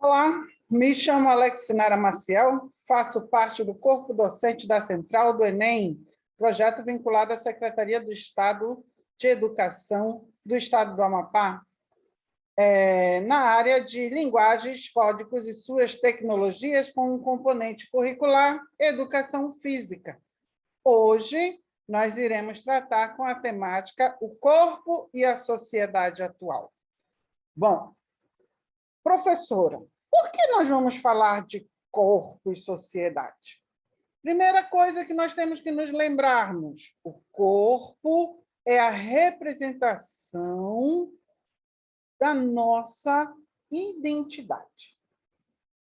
Olá, me chamo Alexinara Maciel, faço parte do corpo docente da Central do Enem, projeto vinculado à Secretaria do Estado de Educação do Estado do Amapá, na área de linguagens, códigos e suas tecnologias, com um componente curricular, educação física. Hoje, nós iremos tratar com a temática o corpo e a sociedade atual. Bom, professora, por que nós vamos falar de corpo e sociedade? Primeira coisa que nós temos que nos lembrarmos, o corpo é a representação da nossa identidade,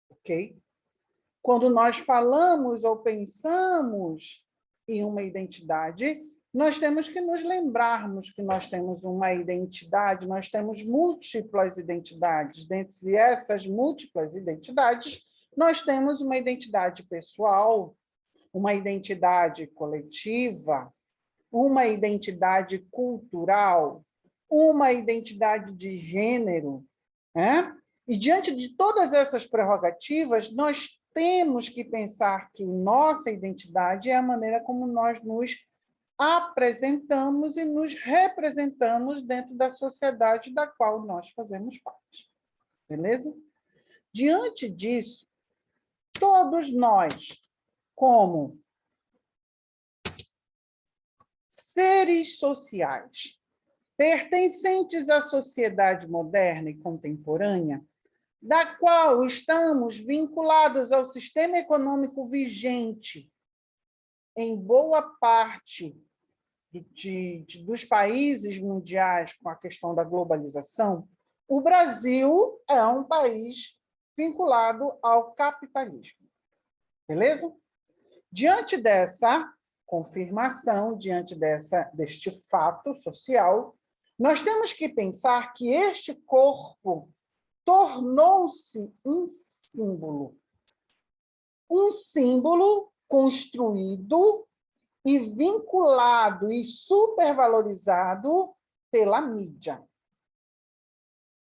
ok? Quando nós falamos ou pensamos em uma identidade, nós temos que nos lembrarmos que nós temos uma identidade, nós temos múltiplas identidades. Dentre essas múltiplas identidades, nós temos uma identidade pessoal, uma identidade coletiva, uma identidade cultural, uma identidade de gênero, né? E diante de todas essas prerrogativas, nós temos que pensar que nossa identidade é a maneira como nós nos apresentamos e nos representamos dentro da sociedade da qual nós fazemos parte. Beleza? Diante disso, todos nós, como seres sociais, pertencentes à sociedade moderna e contemporânea, da qual estamos vinculados ao sistema econômico vigente em boa parte dos países mundiais com a questão da globalização, o Brasil é um país vinculado ao capitalismo. Beleza? Diante dessa confirmação, diante deste fato social, nós temos que pensar que este corpo tornou-se um símbolo construído e vinculado e supervalorizado pela mídia.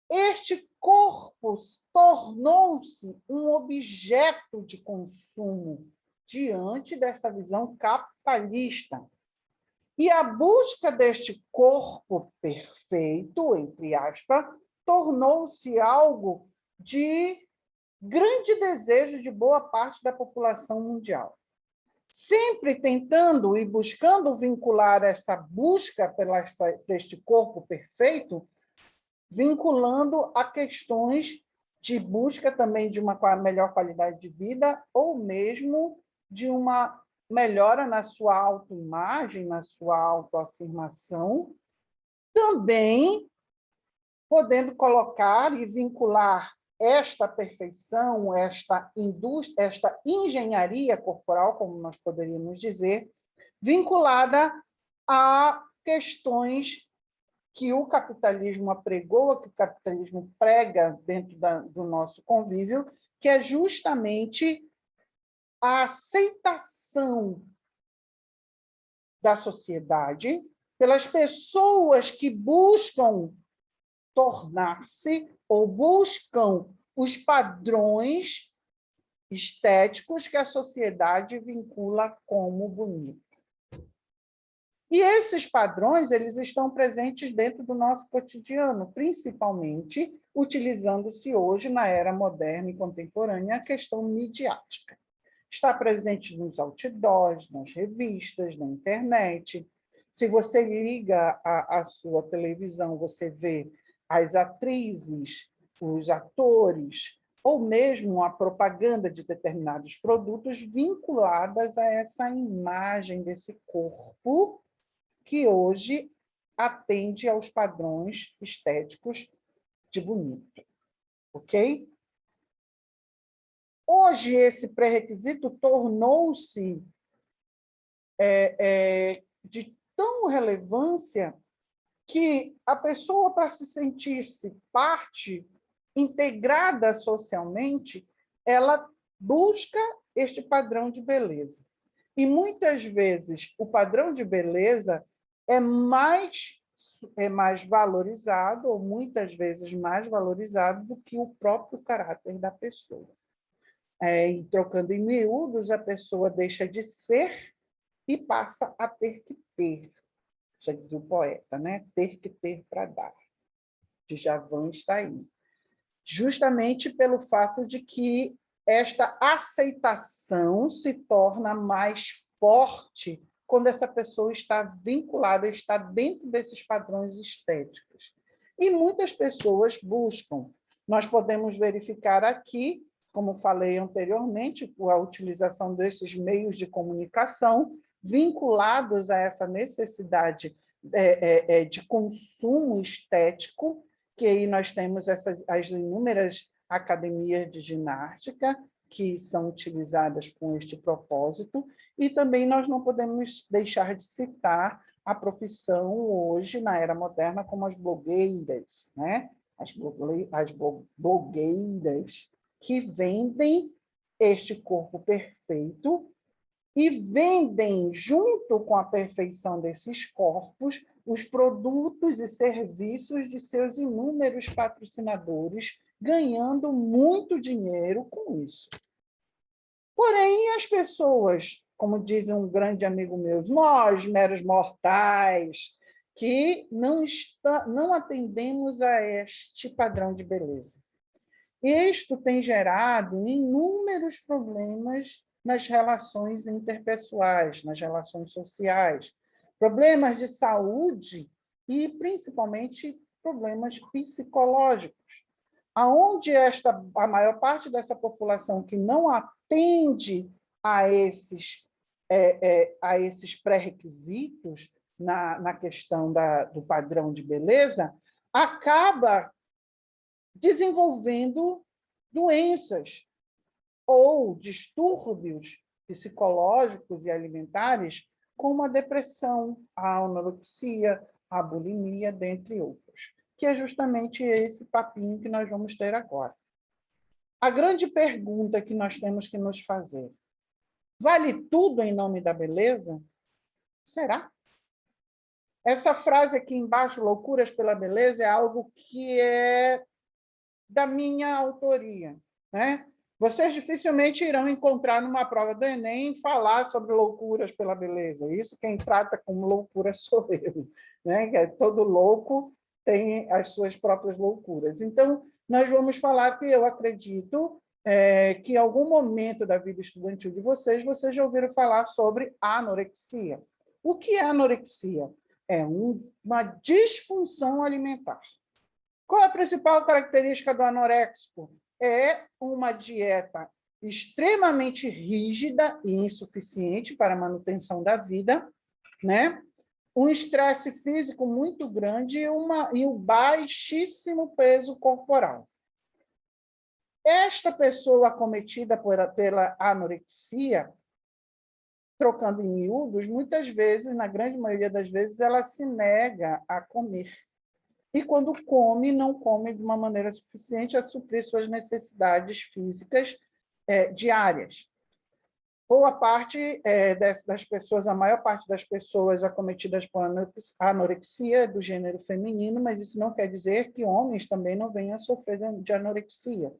Este corpo tornou-se um objeto de consumo diante dessa visão capitalista. E a busca deste corpo perfeito, entre aspas, tornou-se algo de grande desejo de boa parte da população mundial. Sempre tentando e buscando vincular essa busca por este corpo perfeito, vinculando a questões de busca também de uma melhor qualidade de vida ou mesmo de uma melhora na sua autoimagem, na sua autoafirmação, também podendo colocar e vincular esta perfeição, esta indústria, esta engenharia corporal, como nós poderíamos dizer, vinculada a questões que o capitalismo apregou, que o capitalismo prega dentro do nosso convívio, que é justamente a aceitação da sociedade pelas pessoas que buscam tornar-se ou buscam os padrões estéticos que a sociedade vincula como bonito. E esses padrões, eles estão presentes dentro do nosso cotidiano, principalmente utilizando-se hoje, na era moderna e contemporânea, a questão midiática. Está presente nos outdoors, nas revistas, na internet. Se você liga a sua televisão, você vê as atrizes, os atores, ou mesmo a propaganda de determinados produtos vinculadas a essa imagem desse corpo que hoje atende aos padrões estéticos de bonito. Ok? Hoje, esse pré-requisito tornou-se de tão relevância que a pessoa, para se sentir-se parte integrada socialmente, ela busca este padrão de beleza. E, muitas vezes, o padrão de beleza é mais é mais valorizado, ou muitas vezes mais valorizado, do que o próprio caráter da pessoa. E trocando em miúdos, a pessoa deixa de ser e passa a ter que ter. Já diz o poeta, né? Ter que ter para dar. Djavan está aí. Justamente pelo fato de que esta aceitação se torna mais forte quando essa pessoa está vinculada, está dentro desses padrões estéticos. E muitas pessoas buscam. Nós podemos verificar aqui, como falei anteriormente, a utilização desses meios de comunicação vinculados a essa necessidade de consumo estético, que aí nós temos as inúmeras academias de ginástica que são utilizadas com este propósito, e também nós não podemos deixar de citar a profissão hoje, na era moderna, como as blogueiras, né? As blogueiras que vendem este corpo perfeito e vendem, junto com a perfeição desses corpos, os produtos e serviços de seus inúmeros patrocinadores, ganhando muito dinheiro com isso. Porém, as pessoas, como diz um grande amigo meu, nós, meros mortais, que não atendemos a este padrão de beleza. Isto tem gerado inúmeros problemas nas relações interpessoais, nas relações sociais, problemas de saúde e, principalmente, problemas psicológicos, aonde a maior parte dessa população que não atende a esses pré-requisitos na questão do padrão de beleza, acaba desenvolvendo doenças ou distúrbios psicológicos e alimentares, como a depressão, a anorexia, a bulimia, dentre outros, que é justamente esse papinho que nós vamos ter agora. A grande pergunta que nós temos que nos fazer: vale tudo em nome da beleza? Será? Essa frase aqui embaixo, loucuras pela beleza, é algo que é da minha autoria, né? Vocês dificilmente irão encontrar numa prova do Enem falar sobre loucuras pela beleza. Isso quem trata como loucura sou eu, né? Todo louco tem as suas próprias loucuras. Então, nós vamos falar que eu acredito que em algum momento da vida estudantil de vocês já ouviram falar sobre anorexia. O que é anorexia? É uma disfunção alimentar. Qual é a principal característica do anoréxico? É uma dieta extremamente rígida e insuficiente para a manutenção da vida, né? Um estresse físico muito grande e um baixíssimo peso corporal. Esta pessoa acometida pela anorexia, trocando em miúdos, muitas vezes, na grande maioria das vezes, ela se nega a comer. E, quando come, não come de uma maneira suficiente a suprir suas necessidades físicas diárias. Boa parte das pessoas, a maior parte das pessoas acometidas por anorexia é do gênero feminino, mas isso não quer dizer que homens também não venham a sofrer de anorexia.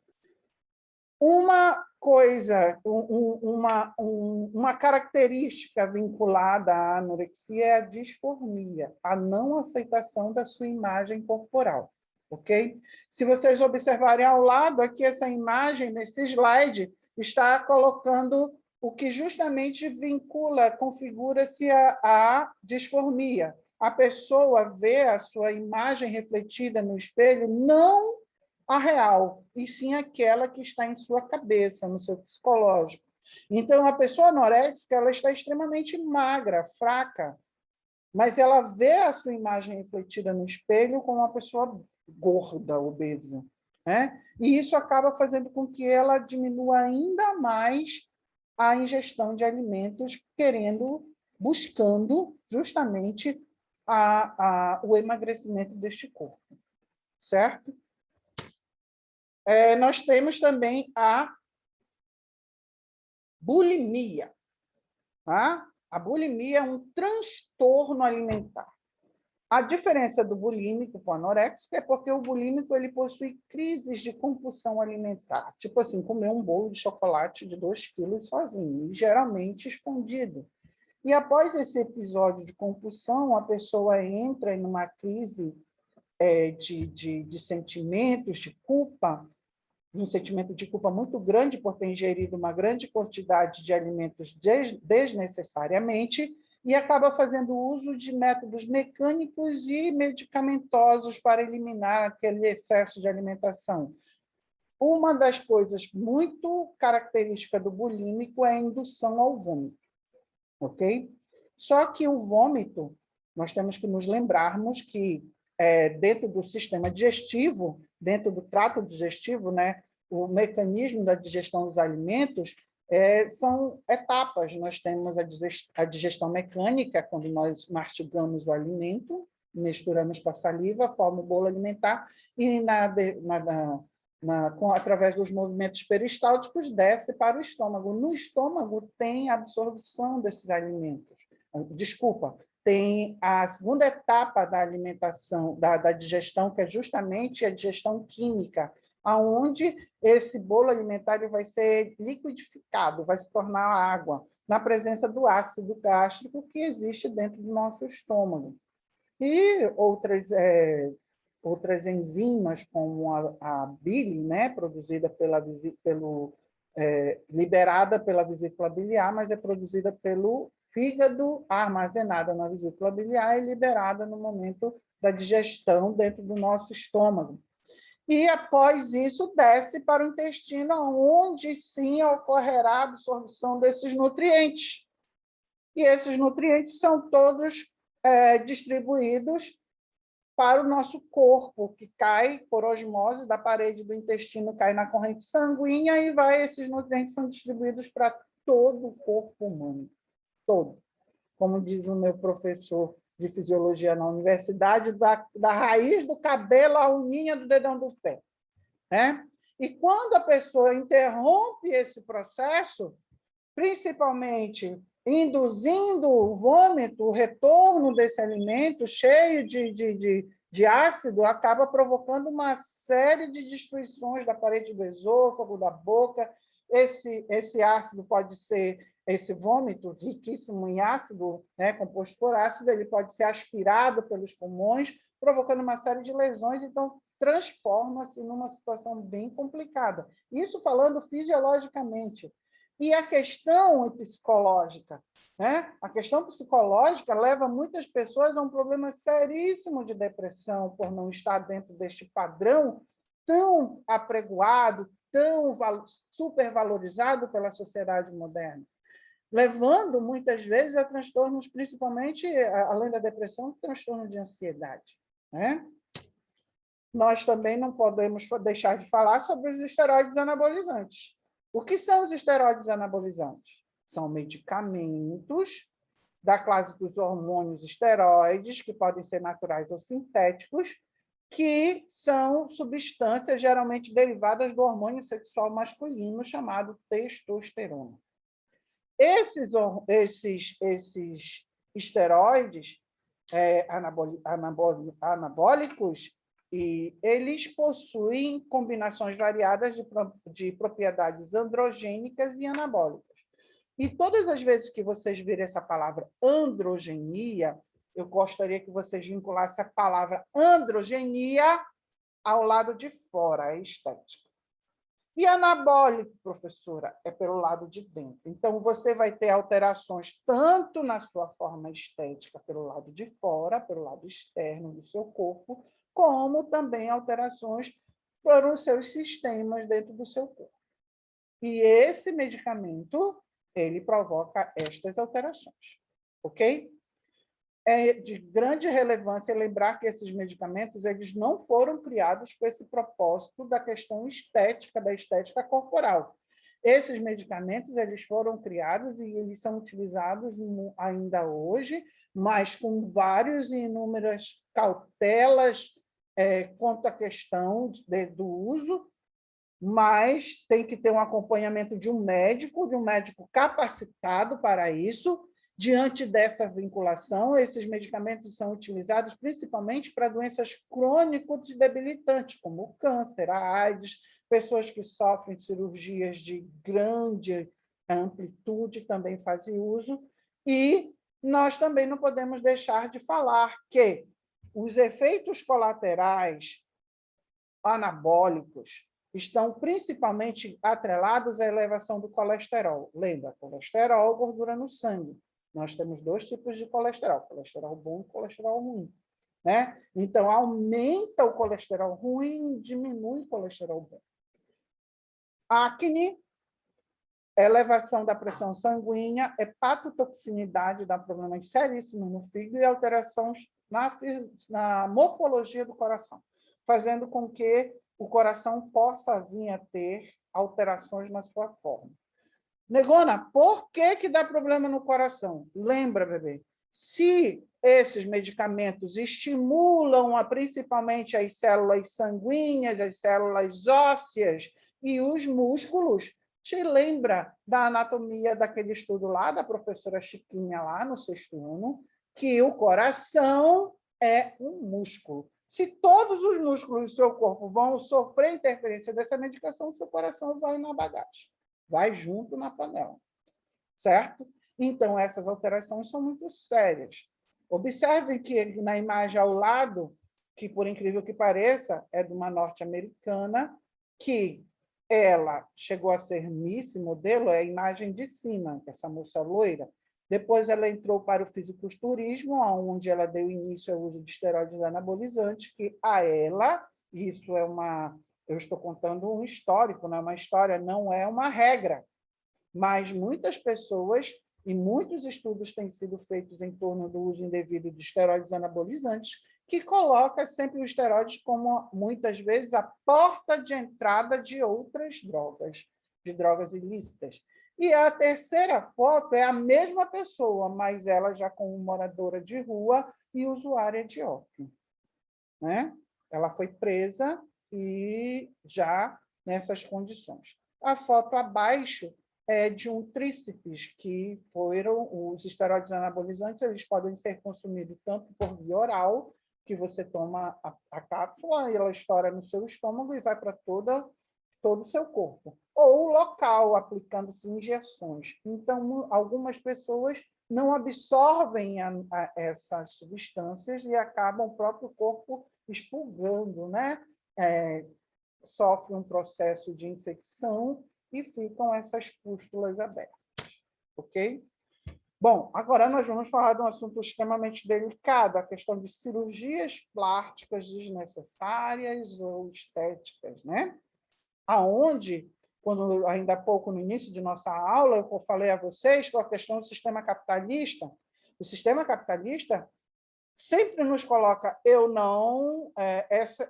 Uma coisa, uma característica vinculada à anorexia é a disformia, a não aceitação da sua imagem corporal, ok? Se vocês observarem ao lado aqui, essa imagem, nesse slide, está colocando o que justamente vincula, configura-se a disformia. A pessoa vê a sua imagem refletida no espelho, não a real, e sim aquela que está em sua cabeça, no seu psicológico. Então, a pessoa anoréxica, ela está extremamente magra, fraca, mas ela vê a sua imagem refletida no espelho como uma pessoa gorda, obesa, né? E isso acaba fazendo com que ela diminua ainda mais a ingestão de alimentos, buscando justamente o emagrecimento deste corpo, certo? Nós temos também a bulimia. Tá? A bulimia é um transtorno alimentar. A diferença do bulímico para o anoréxico é porque o bulímico ele possui crises de compulsão alimentar. Tipo assim, comer um bolo de chocolate de 2 quilos sozinho, e geralmente escondido. E após esse episódio de compulsão, a pessoa entra em uma crise de sentimentos, de culpa, um sentimento de culpa muito grande por ter ingerido uma grande quantidade de alimentos desnecessariamente, e acaba fazendo uso de métodos mecânicos e medicamentosos para eliminar aquele excesso de alimentação. Uma das coisas muito características do bulímico é a indução ao vômito, ok? Só que o vômito, nós temos que nos lembrarmos que dentro do sistema digestivo, dentro do trato digestivo, né, o mecanismo da digestão dos alimentos são etapas. Nós temos a digestão mecânica, quando nós mastigamos o alimento, misturamos com a saliva, forma o bolo alimentar, e através dos movimentos peristálticos, desce para o estômago. No estômago tem a absorção desses alimentos. Desculpa, tem a segunda etapa da alimentação, da digestão, que é justamente a digestão química, aonde esse bolo alimentar vai ser liquidificado, vai se tornar água, na presença do ácido gástrico que existe dentro do nosso estômago. E outras enzimas, como a bile, né, produzida liberada pela vesícula biliar, mas é produzida pelo fígado, armazenada na vesícula biliar e liberada no momento da digestão dentro do nosso estômago. E, após isso, desce para o intestino, onde sim ocorrerá a absorção desses nutrientes. E esses nutrientes são todos distribuídos para o nosso corpo, que cai por osmose da parede do intestino, cai na corrente sanguínea e esses nutrientes são distribuídos para todo o corpo humano, todo. Como diz o meu professor de fisiologia na universidade, da raiz do cabelo à unha do dedão do pé. Né? E quando a pessoa interrompe esse processo, principalmente induzindo o vômito, o retorno desse alimento cheio de ácido, acaba provocando uma série de destruições da parede do esôfago, da boca. Esse ácido pode ser, esse vômito riquíssimo em ácido, né, composto por ácido, ele pode ser aspirado pelos pulmões, provocando uma série de lesões, então transforma-se numa situação bem complicada. Isso falando fisiologicamente. E a questão psicológica, né? A questão psicológica leva muitas pessoas a um problema seríssimo de depressão por não estar dentro deste padrão tão apregoado, tão supervalorizado pela sociedade moderna, levando muitas vezes a transtornos, principalmente, além da depressão, transtorno de ansiedade, né? Nós também não podemos deixar de falar sobre os esteroides anabolizantes. O que são os esteroides anabolizantes? São medicamentos da classe dos hormônios esteroides, que podem ser naturais ou sintéticos, que são substâncias geralmente derivadas do hormônio sexual masculino chamado testosterona. Esses esteroides anabólicos, e eles possuem combinações variadas de propriedades androgênicas e anabólicas. E todas as vezes que vocês virem essa palavra androgenia, eu gostaria que vocês vinculassem a palavra androgenia ao lado de fora, a estética. E anabólico, professora, é pelo lado de dentro. Então, você vai ter alterações tanto na sua forma estética pelo lado de fora, pelo lado externo do seu corpo, como também alterações para os seus sistemas dentro do seu corpo. E esse medicamento, ele provoca estas alterações, ok? É de grande relevância lembrar que esses medicamentos eles não foram criados com esse propósito da questão estética, da estética corporal. Esses medicamentos eles foram criados e eles são utilizados ainda hoje, mas com várias e inúmeras cautelas quanto à questão do uso, mas tem que ter um acompanhamento de um médico capacitado para isso, Diante dessa vinculação, esses medicamentos são utilizados principalmente para doenças crônicas e debilitantes, como o câncer, a AIDS, pessoas que sofrem cirurgias de grande amplitude também fazem uso, e nós também não podemos deixar de falar que os efeitos colaterais anabólicos estão principalmente atrelados à elevação do colesterol. Lembra, colesterol, gordura no sangue. Nós temos 2 tipos de colesterol bom e colesterol ruim. Né? Então, aumenta o colesterol ruim, diminui o colesterol bom. Acne, elevação da pressão sanguínea, hepatotoxicidade, dá problemas seríssimos no fígado e alterações na morfologia do coração, fazendo com que o coração possa vir a ter alterações na sua forma. Negona, por que dá problema no coração? Lembra, bebê, se esses medicamentos estimulam principalmente as células sanguíneas, as células ósseas e os músculos, te lembra da anatomia daquele estudo lá, da professora Chiquinha, lá no 6º ano, que o coração é um músculo. Se todos os músculos do seu corpo vão sofrer interferência dessa medicação, o seu coração vai na bagagem, vai junto na panela, certo? Então, essas alterações são muito sérias. Observe que na imagem ao lado, que por incrível que pareça, é de uma norte-americana, que ela chegou a ser Miss modelo, é a imagem de cima, essa moça loira. Depois ela entrou para o fisiculturismo, onde ela deu início ao uso de esteroides anabolizantes, que a ela, isso é eu estou contando um histórico, não é uma história, não é uma regra, mas muitas pessoas e muitos estudos têm sido feitos em torno do uso indevido de esteroides anabolizantes, que coloca sempre os esteroides como, muitas vezes, a porta de entrada de outras drogas, de drogas ilícitas. E a terceira foto é a mesma pessoa, mas ela já como moradora de rua e usuária de ópio. Né? Ela foi presa e já nessas condições. A foto abaixo é de um tríceps, que foram os esteroides anabolizantes, eles podem ser consumidos tanto por via oral, que você toma a cápsula e ela estoura no seu estômago e vai para todo o seu corpo. Ou local, aplicando-se injeções. Então, algumas pessoas não absorvem essas substâncias e acabam o próprio corpo expurgando, né? Sofre um processo de infecção e ficam essas pústulas abertas, ok? Bom, agora nós vamos falar de um assunto extremamente delicado, a questão de cirurgias plásticas desnecessárias ou estéticas, né? Aonde, quando ainda há pouco no início de nossa aula, eu falei a vocês a questão do sistema capitalista. O sistema capitalista sempre nos coloca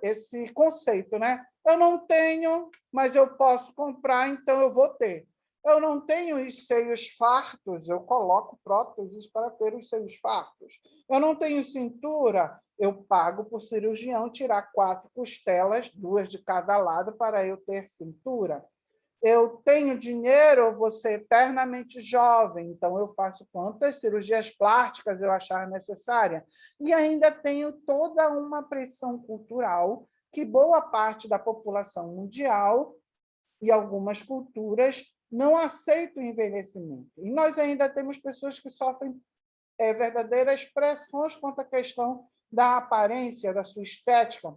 esse conceito, né? Eu não tenho, mas eu posso comprar, então eu vou ter. Eu não tenho os seios fartos, eu coloco próteses para ter os seios fartos. Eu não tenho cintura, eu pago por cirurgião tirar 4 costelas, 2 de cada lado, para eu ter cintura. Eu tenho dinheiro, eu vou ser eternamente jovem, então eu faço quantas cirurgias plásticas eu achar necessária. E ainda tenho toda uma pressão cultural que boa parte da população mundial e algumas culturas não aceitam o envelhecimento. E nós ainda temos pessoas que sofrem verdadeiras pressões quanto à questão da aparência, da sua estética,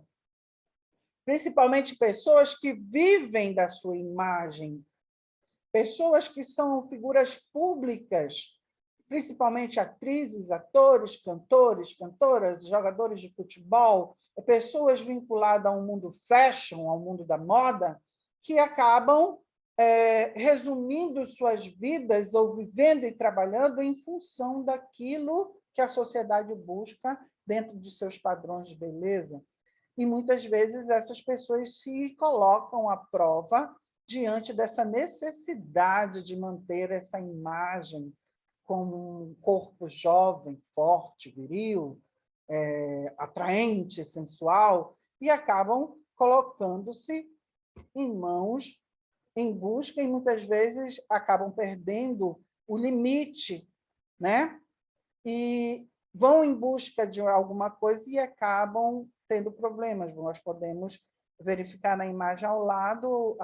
principalmente pessoas que vivem da sua imagem, pessoas que são figuras públicas, principalmente atrizes, atores, cantores, cantoras, jogadores de futebol, pessoas vinculadas ao mundo fashion, ao mundo da moda, que acabam resumindo suas vidas ou vivendo e trabalhando em função daquilo que a sociedade busca dentro de seus padrões de beleza. E muitas vezes essas pessoas se colocam à prova diante dessa necessidade de manter essa imagem como um corpo jovem, forte, viril, atraente, sensual, e acabam colocando-se em mãos em busca e muitas vezes acabam perdendo o limite, né, e vão em busca de alguma coisa e acabam tendo problemas. Nós podemos verificar na imagem ao lado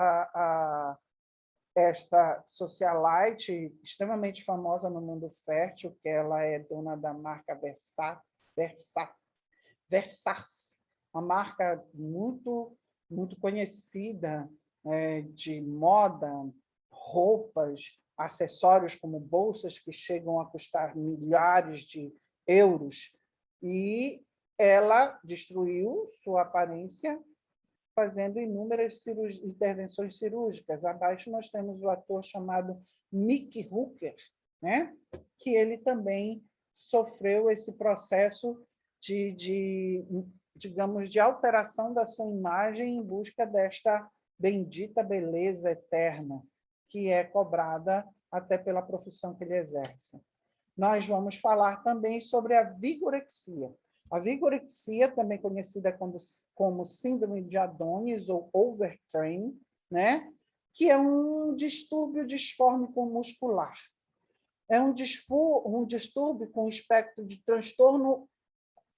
esta socialite extremamente famosa no mundo fértil, que ela é dona da marca Versace, uma marca muito conhecida de moda, roupas, acessórios como bolsas que chegam a custar milhares de euros, e ela destruiu sua aparência fazendo inúmeras intervenções cirúrgicas. Abaixo nós temos o ator chamado Mickey Hooker, né? Que ele também sofreu esse processo digamos, de alteração da sua imagem em busca desta bendita beleza eterna, que é cobrada até pela profissão que ele exerce. Nós vamos falar também sobre a vigorexia. A vigorexia, também conhecida como síndrome de Adonis ou overtraining, né? Que é um distúrbio disfórmico muscular. É um distúrbio com espectro de transtorno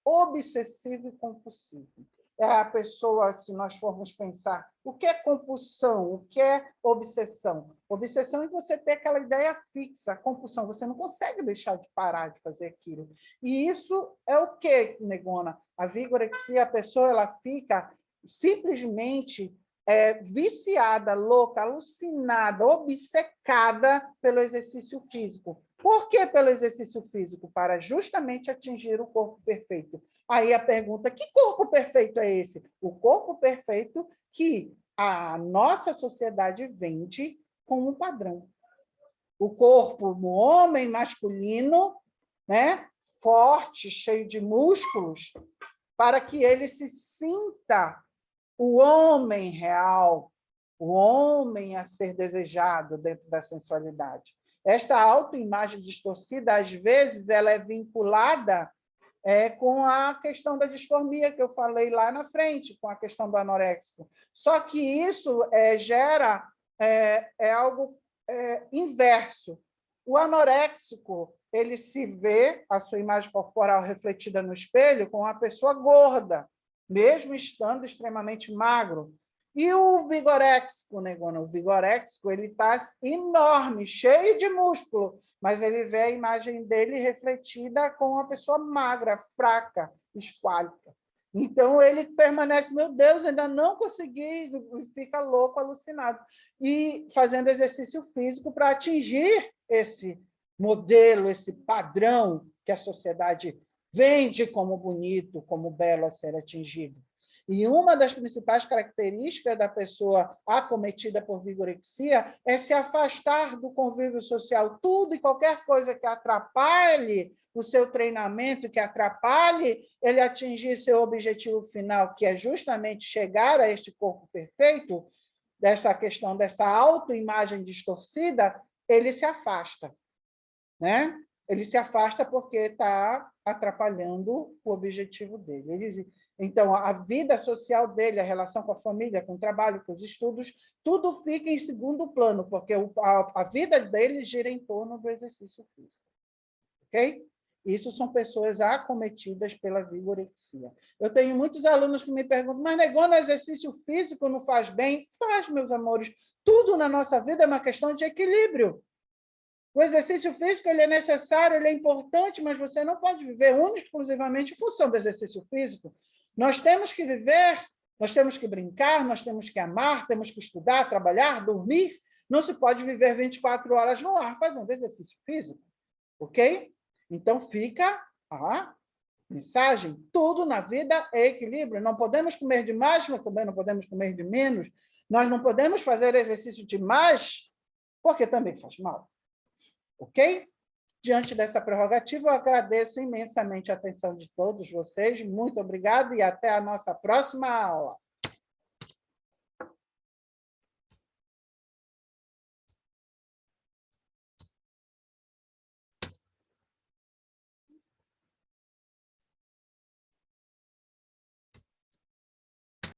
obsessivo e compulsivo. É a pessoa, se nós formos pensar, o que é compulsão, o que é obsessão? Obsessão é você ter aquela ideia fixa, a compulsão, você não consegue deixar de parar de fazer aquilo. E isso é o quê, Negona? A vigorexia, a pessoa ela fica simplesmente viciada, louca, alucinada, obcecada pelo exercício físico. Por que pelo exercício físico? Para justamente atingir o corpo perfeito. Aí a pergunta, que corpo perfeito é esse? O corpo perfeito que a nossa sociedade vende como um padrão. O corpo do homem masculino, né, forte, cheio de músculos, para que ele se sinta o homem real, o homem a ser desejado dentro da sensualidade. Esta autoimagem distorcida, às vezes, ela é vinculada com a questão da disformia, que eu falei lá na frente, com a questão do anoréxico. Só que isso gera algo inverso. O anoréxico, ele se vê, a sua imagem corporal refletida no espelho, com uma pessoa gorda, mesmo estando extremamente magro. E o vigoréxico, Negona? O vigoréxico ele está enorme, cheio de músculo, mas ele vê a imagem dele refletida com uma pessoa magra, fraca, esquálida. Então, ele permanece, meu Deus, ainda não consegui, e fica louco, alucinado. E fazendo exercício físico para atingir esse modelo, esse padrão que a sociedade vende como bonito, como belo a ser atingido. E uma das principais características da pessoa acometida por vigorexia é se afastar do convívio social. Tudo e qualquer coisa que atrapalhe o seu treinamento, que atrapalhe ele atingir seu objetivo final, que é justamente chegar a este corpo perfeito, dessa questão dessa autoimagem distorcida, ele se afasta, né? Ele se afasta porque está atrapalhando o objetivo dele. Então, a vida social dele, a relação com a família, com o trabalho, com os estudos, tudo fica em segundo plano, porque a vida dele gira em torno do exercício físico. Ok? Isso são pessoas acometidas pela vigorexia. Eu tenho muitos alunos que me perguntam, mas Negona, exercício físico não faz bem? Faz, meus amores. Tudo na nossa vida é uma questão de equilíbrio. O exercício físico ele é necessário, ele é importante, mas você não pode viver exclusivamente em função do exercício físico. Nós temos que viver, nós temos que brincar, nós temos que amar, temos que estudar, trabalhar, dormir. Não se pode viver 24 horas no ar fazendo exercício físico. Ok? Então, fica a mensagem. Tudo na vida é equilíbrio. Não podemos comer demais, mas também não podemos comer de menos. Nós não podemos fazer exercício demais, porque também faz mal. Ok? Diante dessa prerrogativa, eu agradeço imensamente a atenção de todos vocês. Muito obrigado e até a nossa próxima aula.